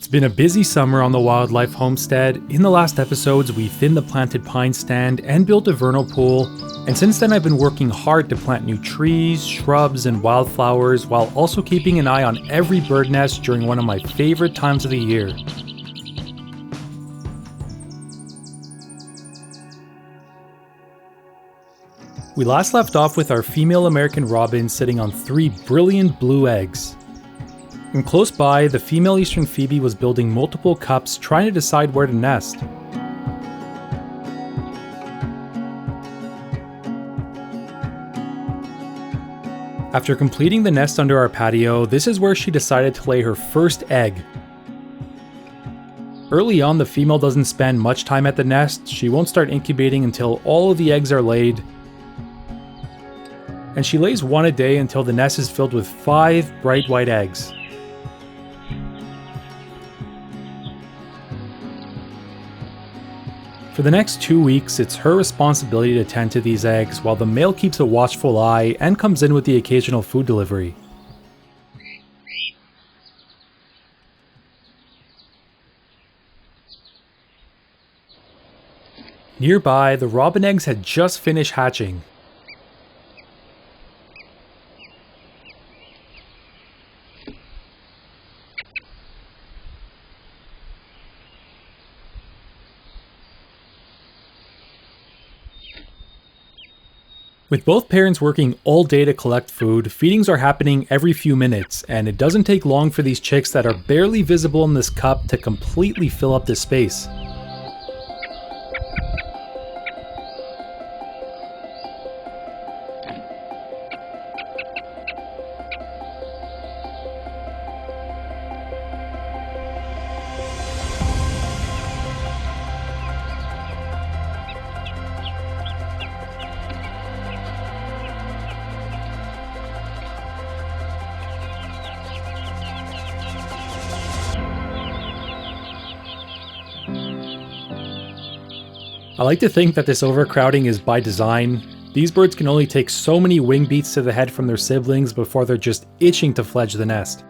It's been a busy summer on the Wildlife Homestead. In the last episodes, we thinned the planted pine stand and built a vernal pool, and since then I've been working hard to plant new trees, shrubs, and wildflowers while also keeping an eye on every bird nest during one of my favorite times of the year. We last left off with our female American robin sitting on 3 brilliant blue eggs. And close by, the female eastern Phoebe was building multiple cups trying to decide where to nest. After completing the nest under our patio, this is where she decided to lay her first egg. Early on, the female doesn't spend much time at the nest. She won't start incubating until all of the eggs are laid. And she lays one a day until the nest is filled with 5 bright white eggs. For the next 2 weeks, it's her responsibility to tend to these eggs while the male keeps a watchful eye and comes in with the occasional food delivery. Nearby, the robin eggs had just finished hatching. With both parents working all day to collect food, feedings are happening every few minutes, and it doesn't take long for these chicks that are barely visible in this cup to completely fill up this space. I like to think that this overcrowding is by design. These birds can only take so many wing beats to the head from their siblings before they're just itching to fledge the nest.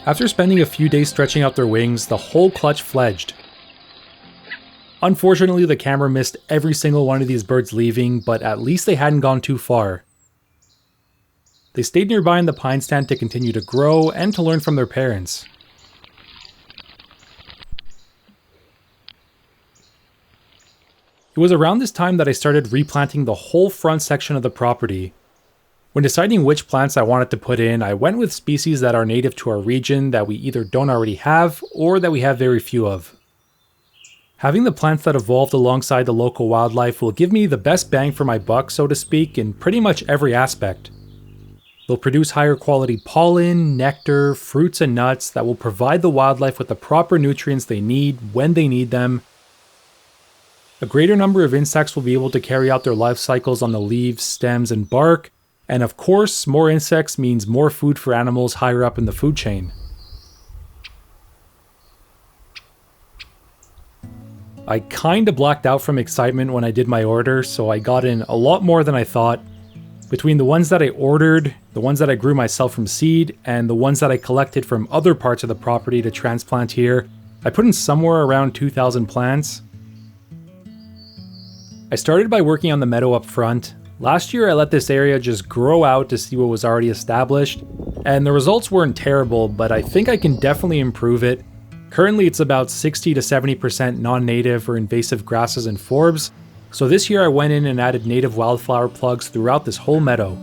After spending a few days stretching out their wings, the whole clutch fledged. Unfortunately, the camera missed every single one of these birds leaving, but at least they hadn't gone too far. They stayed nearby in the pine stand to continue to grow and to learn from their parents. It was around this time that I started replanting the whole front section of the property. When deciding which plants I wanted to put in, I went with species that are native to our region that we either don't already have or that we have very few of. Having the plants that evolved alongside the local wildlife will give me the best bang for my buck, so to speak, in pretty much every aspect. They'll produce higher quality pollen, nectar, fruits and nuts that will provide the wildlife with the proper nutrients they need when they need them. A greater number of insects will be able to carry out their life cycles on the leaves, stems, and bark. And of course, more insects means more food for animals higher up in the food chain. I kinda blacked out from excitement when I did my order, so I got in a lot more than I thought. Between the ones that I ordered, the ones that I grew myself from seed, and the ones that I collected from other parts of the property to transplant here, I put in somewhere around 2,000 plants. I started by working on the meadow up front. Last year I let this area just grow out to see what was already established, and the results weren't terrible, but I think I can definitely improve it. Currently it's about 60 to 70% non-native or invasive grasses and forbs, so this year I went in and added native wildflower plugs throughout this whole meadow.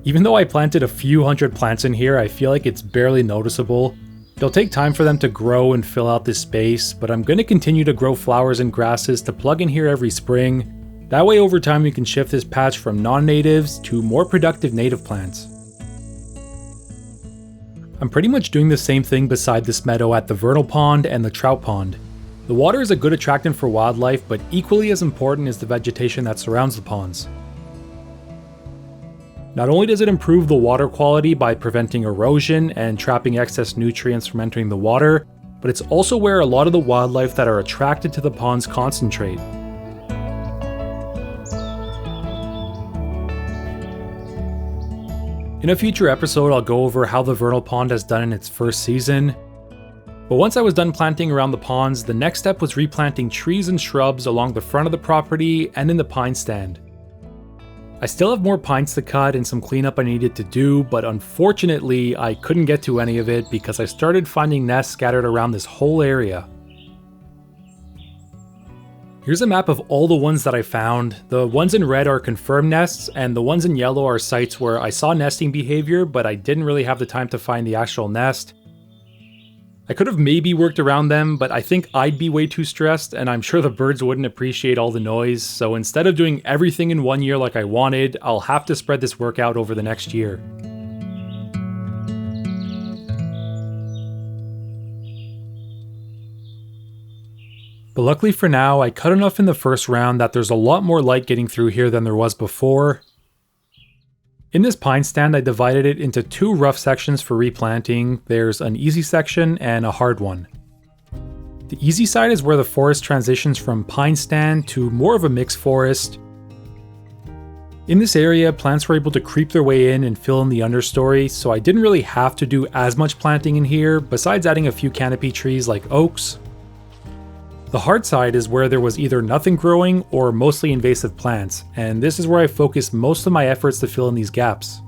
Even though I planted a few hundred plants in here, I feel like it's barely noticeable. It'll take time for them to grow and fill out this space, but I'm going to continue to grow flowers and grasses to plug in here every spring. That way over time we can shift this patch from non-natives to more productive native plants. I'm pretty much doing the same thing beside this meadow at the vernal pond and the trout pond. The water is a good attractant for wildlife, but equally as important is the vegetation that surrounds the ponds. Not only does it improve the water quality by preventing erosion and trapping excess nutrients from entering the water, but it's also where a lot of the wildlife that are attracted to the ponds concentrate. In a future episode, I'll go over how the vernal pond has done in its first season. But once I was done planting around the ponds, the next step was replanting trees and shrubs along the front of the property and in the pine stand. I still have more pines to cut and some cleanup I needed to do, but unfortunately I couldn't get to any of it because I started finding nests scattered around this whole area. Here's a map of all the ones that I found. The ones in red are confirmed nests, and the ones in yellow are sites where I saw nesting behavior, but I didn't really have the time to find the actual nest. I could have maybe worked around them, but I think I'd be way too stressed, and I'm sure the birds wouldn't appreciate all the noise, so instead of doing everything in one year like I wanted, I'll have to spread this work out over the next year. But luckily for now, I cut enough in the first round that there's a lot more light getting through here than there was before. In this pine stand, I divided it into two rough sections for replanting. There's an easy section and a hard one. The easy side is where the forest transitions from pine stand to more of a mixed forest. In this area, plants were able to creep their way in and fill in the understory, so I didn't really have to do as much planting in here, besides adding a few canopy trees like oaks. The hard side is where there was either nothing growing or mostly invasive plants, and this is where I focused most of my efforts to fill in these gaps.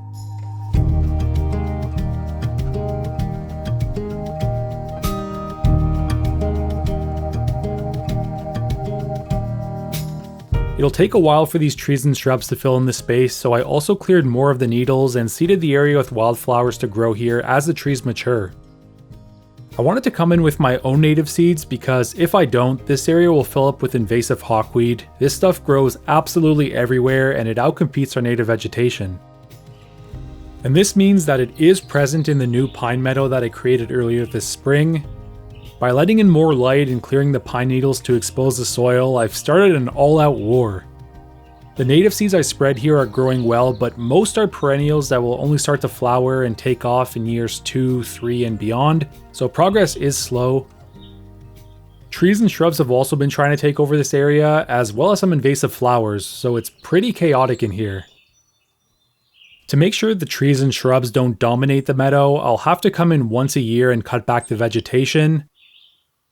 It'll take a while for these trees and shrubs to fill in the space, so I also cleared more of the needles and seeded the area with wildflowers to grow here as the trees mature. I wanted to come in with my own native seeds because if I don't, this area will fill up with invasive hawkweed. This stuff grows absolutely everywhere and it outcompetes our native vegetation. And this means that it is present in the new pine meadow that I created earlier this spring. By letting in more light and clearing the pine needles to expose the soil, I've started an all-out war. The native seeds I spread here are growing well, but most are perennials that will only start to flower and take off in years 2, 3, and beyond, so progress is slow. Trees and shrubs have also been trying to take over this area, as well as some invasive flowers, so it's pretty chaotic in here. To make sure the trees and shrubs don't dominate the meadow, I'll have to come in once a year and cut back the vegetation.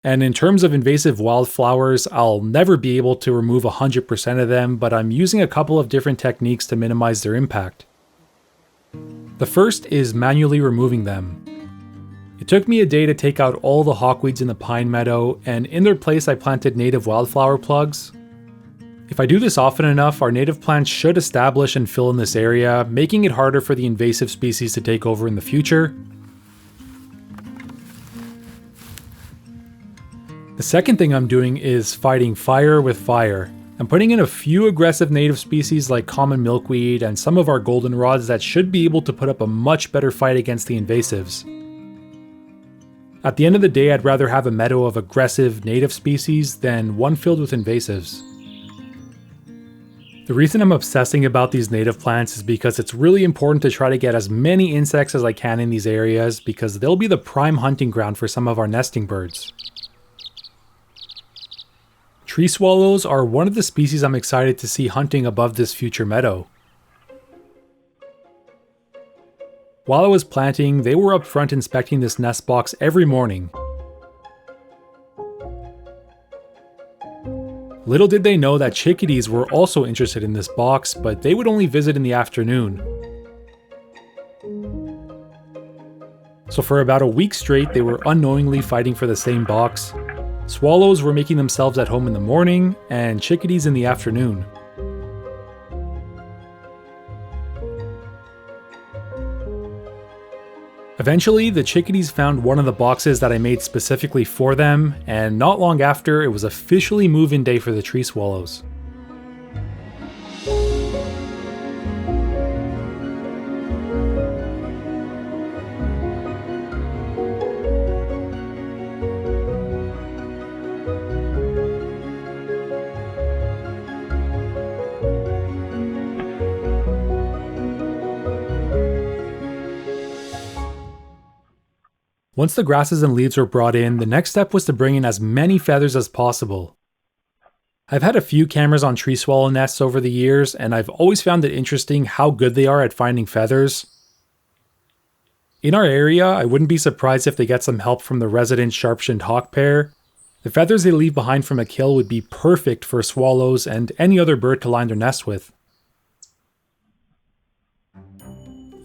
And in terms of invasive wildflowers, I'll never be able to remove 100% of them, but I'm using a couple of different techniques to minimize their impact. The first is manually removing them. It took me a day to take out all the hawkweeds in the pine meadow, and in their place I planted native wildflower plugs. If I do this often enough, our native plants should establish and fill in this area, making it harder for the invasive species to take over in the future. The second thing I'm doing is fighting fire with fire. I'm putting in a few aggressive native species like common milkweed and some of our goldenrods that should be able to put up a much better fight against the invasives. At the end of the day, I'd rather have a meadow of aggressive native species than one filled with invasives. The reason I'm obsessing about these native plants is because it's really important to try to get as many insects as I can in these areas because they'll be the prime hunting ground for some of our nesting birds. Tree swallows are one of the species I'm excited to see hunting above this future meadow. While I was planting, they were up front inspecting this nest box every morning. Little did they know that chickadees were also interested in this box, but they would only visit in the afternoon. So for about a week straight, they were unknowingly fighting for the same box. Swallows were making themselves at home in the morning, and chickadees in the afternoon. Eventually, the chickadees found one of the boxes that I made specifically for them, and not long after, it was officially move-in day for the tree swallows. Once the grasses and leaves were brought in, the next step was to bring in as many feathers as possible. I've had a few cameras on tree swallow nests over the years, and I've always found it interesting how good they are at finding feathers. In our area, I wouldn't be surprised if they get some help from the resident sharp-shinned hawk pair. The feathers they leave behind from a kill would be perfect for swallows and any other bird to line their nest with.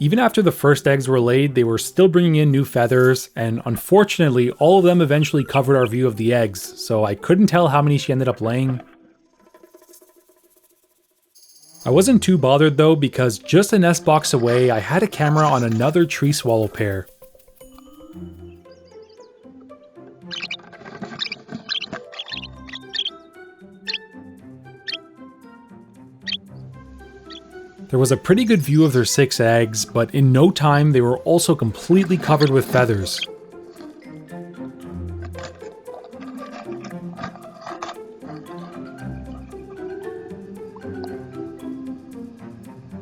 Even after the first eggs were laid, they were still bringing in new feathers, and unfortunately, all of them eventually covered our view of the eggs, so I couldn't tell how many she ended up laying. I wasn't too bothered though, because just a nest box away, I had a camera on another tree swallow pair. There was a pretty good view of their 6 eggs, but in no time they were also completely covered with feathers.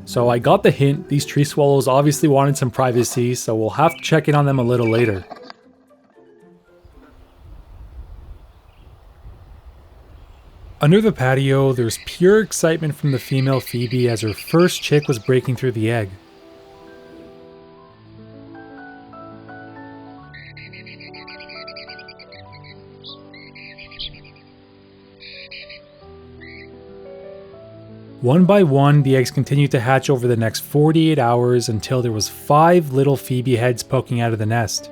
So I got the hint, these tree swallows obviously wanted some privacy, so we'll have to check in on them a little later. Under the patio, there's pure excitement from the female Phoebe as her first chick was breaking through the egg. One by one, the eggs continued to hatch over the next 48 hours until there was 5 little Phoebe heads poking out of the nest.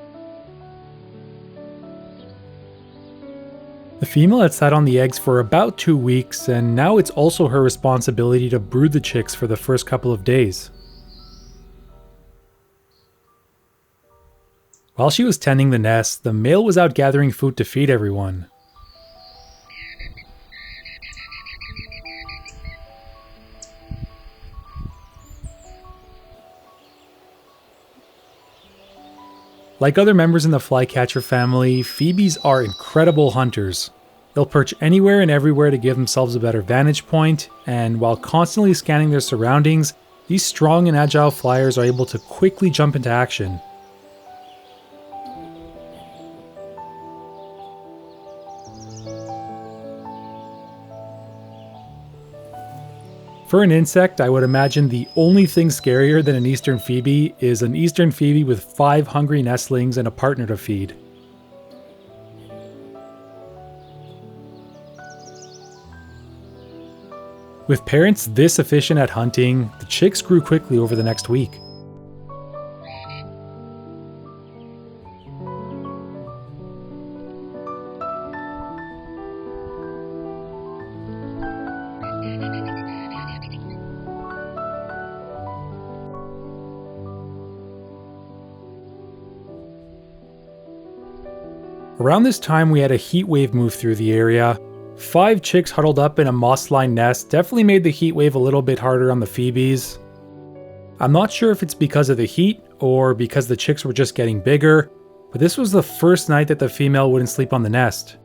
The female had sat on the eggs for about 2 weeks, and now it's also her responsibility to brood the chicks for the first couple of days. While she was tending the nest, the male was out gathering food to feed everyone. Like other members in the flycatcher family, Phoebes are incredible hunters. They'll perch anywhere and everywhere to give themselves a better vantage point, and while constantly scanning their surroundings, these strong and agile flyers are able to quickly jump into action. For an insect, I would imagine the only thing scarier than an eastern Phoebe is an eastern Phoebe with 5 hungry nestlings and a partner to feed. With parents this efficient at hunting, the chicks grew quickly over the next week. Around this time, we had a heat wave move through the area. 5 chicks huddled up in a moss-lined nest definitely made the heat wave a little bit harder on the Phoebes. I'm not sure if it's because of the heat or because the chicks were just getting bigger, but this was the first night that the female wouldn't sleep on the nest.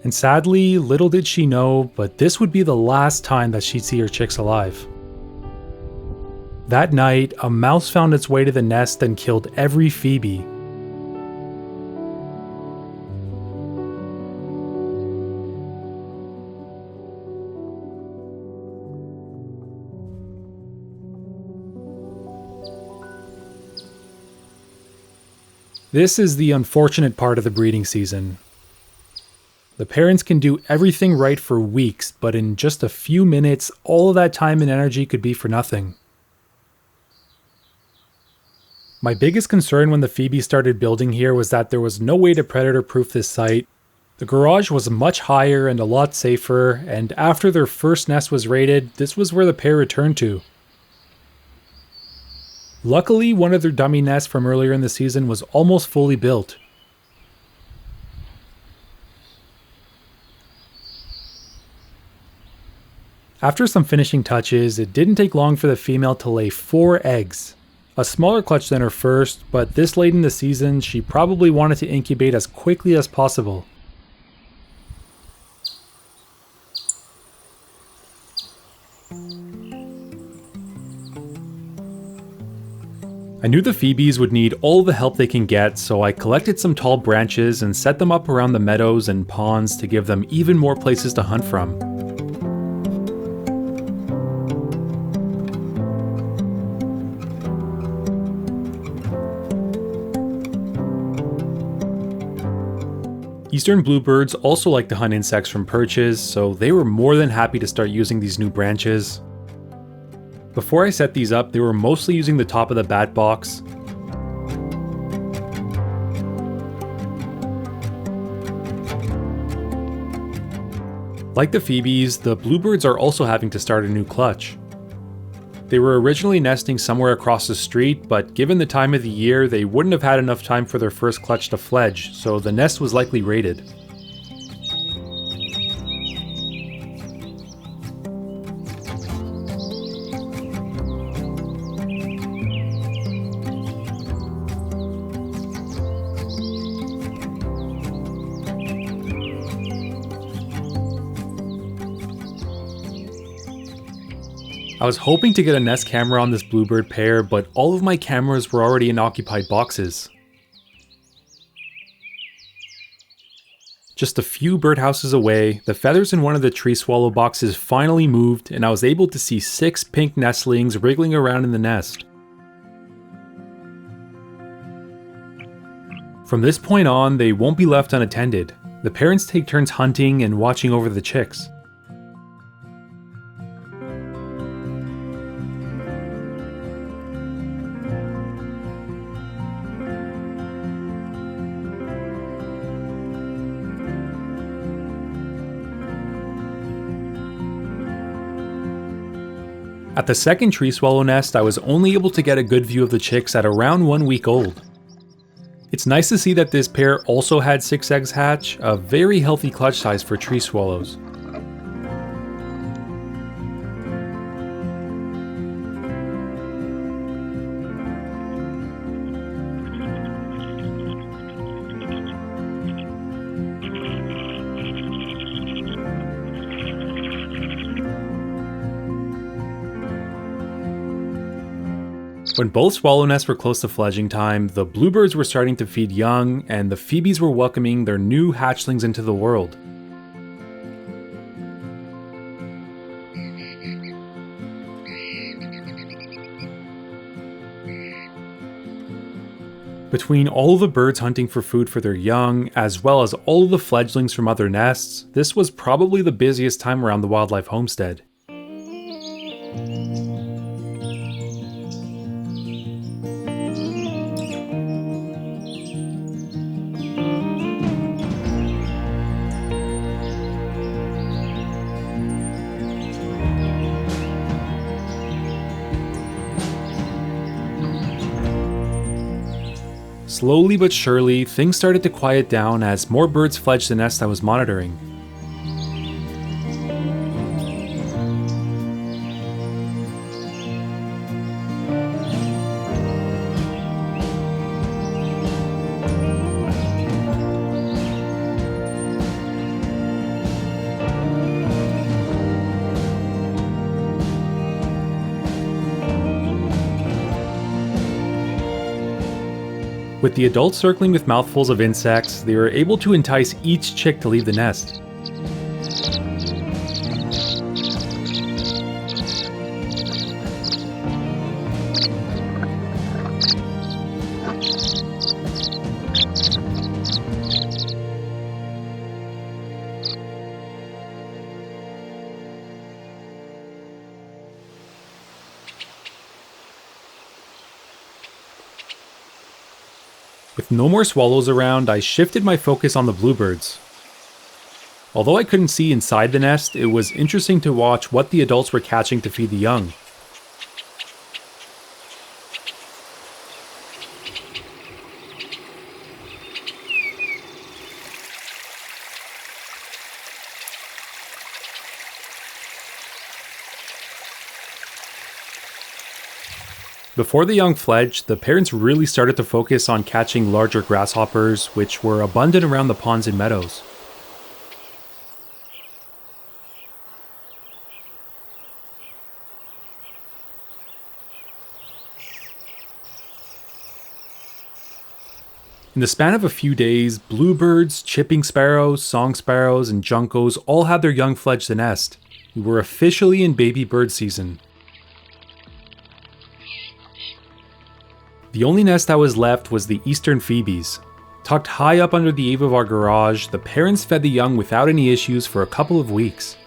And sadly, little did she know, but this would be the last time that she'd see her chicks alive. That night, a mouse found its way to the nest and killed every Phoebe. This is the unfortunate part of the breeding season. The parents can do everything right for weeks, but in just a few minutes, all of that time and energy could be for nothing. My biggest concern when the Phoebe started building here was that there was no way to predator-proof this site. The garage was much higher and a lot safer, and after their first nest was raided, this was where the pair returned to. Luckily, one of their dummy nests from earlier in the season was almost fully built. After some finishing touches, it didn't take long for the female to lay 4 eggs. A smaller clutch than her first, but this late in the season, she probably wanted to incubate as quickly as possible. I knew the Phoebes would need all the help they can get, so I collected some tall branches and set them up around the meadows and ponds to give them even more places to hunt from. Eastern bluebirds also like to hunt insects from perches, so they were more than happy to start using these new branches. Before I set these up, they were mostly using the top of the bat box. Like the Phoebes, the bluebirds are also having to start a new clutch. They were originally nesting somewhere across the street, but given the time of the year, they wouldn't have had enough time for their first clutch to fledge, so the nest was likely raided. I was hoping to get a nest camera on this bluebird pair, but all of my cameras were already in occupied boxes. Just a few birdhouses away, the feathers in one of the tree swallow boxes finally moved, and I was able to see 6 pink nestlings wriggling around in the nest. From this point on, they won't be left unattended. The parents take turns hunting and watching over the chicks. At the second tree swallow nest, I was only able to get a good view of the chicks at around 1 week old. It's nice to see that this pair also had 6 eggs hatch, a very healthy clutch size for tree swallows. When both swallow nests were close to fledging time, the bluebirds were starting to feed young, and the Phoebes were welcoming their new hatchlings into the world. Between all the birds hunting for food for their young, as well as all of the fledglings from other nests, this was probably the busiest time around the Wildlife Homestead. Slowly but surely, things started to quiet down as more birds fledged the nest I was monitoring. With the adults circling with mouthfuls of insects, they were able to entice each chick to leave the nest. With no more swallows around, I shifted my focus on the bluebirds. Although I couldn't see inside the nest, it was interesting to watch what the adults were catching to feed the young. Before the young fledged, the parents really started to focus on catching larger grasshoppers, which were abundant around the ponds and meadows. In the span of a few days, bluebirds, chipping sparrows, song sparrows, and juncos all had their young fledged the nest. We were officially in baby bird season. The only nest that was left was the eastern phoebes. Tucked high up under the eave of our garage, the parents fed the young without any issues for a couple of weeks.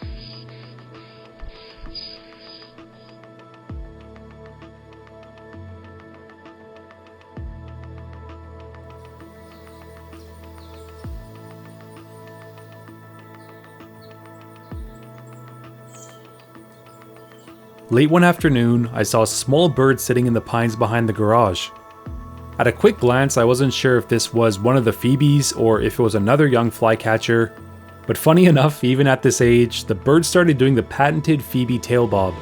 Late one afternoon, I saw a small bird sitting in the pines behind the garage. At a quick glance, I wasn't sure if this was one of the phoebes or if it was another young flycatcher, but funny enough, even at this age, the bird started doing the patented Phoebe tail bob.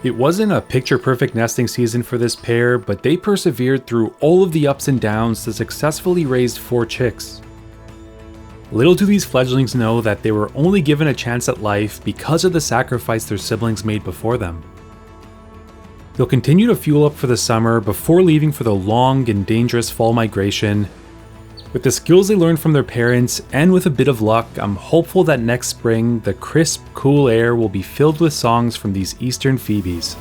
It wasn't a picture-perfect nesting season for this pair, but they persevered through all of the ups and downs to successfully raise 4 chicks. Little do these fledglings know that they were only given a chance at life because of the sacrifice their siblings made before them. They'll continue to fuel up for the summer before leaving for the long and dangerous fall migration. With the skills they learned from their parents, and with a bit of luck, I'm hopeful that next spring, the crisp, cool air will be filled with songs from these eastern phoebes.